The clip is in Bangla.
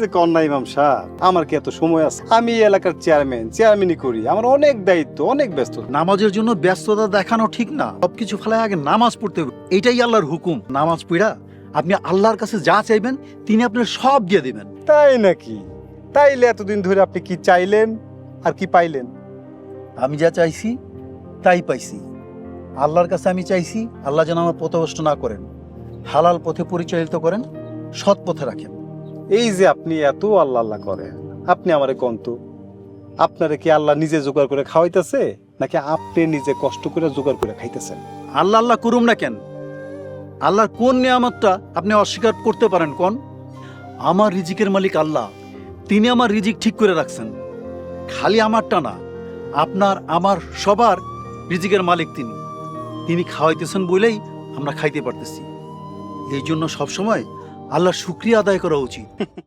যে কন্যা ইমাম সাহেব, আমার কি এত সময় আছে? আমি এই এলাকার চেয়ারম্যানই করি, আমার অনেক দায়িত্ব, অনেক ব্যস্ত। নামাজের জন্য ব্যস্ততা দেখানো ঠিক না। সবকিছু ফেলায় আগে নামাজ পড়তে হবে, এটাই আল্লাহর হুকুম। নামাজ পড়া আপনি আল্লাহর কাছে যা চাইবেন তিনি আপনার সব দিয়ে দিবেন। তাই নাকি? তাইলে এতদিন ধরে আপনি কি চাইলেন আর কি পাইলেন? আমি যা চাইছি তাই পাইছি। আল্লাহর কাছে আমি চাইছি আল্লাহ যেন আমার পথভ্রষ্ট না করেন, হালাল পথে পরিচালিত করেন, সৎ পথে রাখেন। এই যে আপনি এত আল্লাহ আল্লাহ করেন, আপনি আমারে কন্ত, আপনারে কি আল্লাহ নিজে জোগাড় করে খাওয়াইতেছে নাকি আপনি নিজে কষ্ট করে জোগাড় করে খাইতেছেন? আল্লাহ আল্লাহ করুম না কেন? আল্লাহর কোন নিয়ামতটা আপনি অস্বীকার করতে পারেন কোন? আমার রিজিকের মালিক আল্লাহ, তিনি আমার রিজিক ঠিক করে রাখছেন। খালি আমারটা না, আপনার আমার সবার রিজিকের মালিক তিনি। তিনি খাওয়াইতেছেন বলেই আমরা খাইতে পারতেছি। এই জন্য সবসময় আল্লাহর শুকরিয়া আদায় করা উচিত।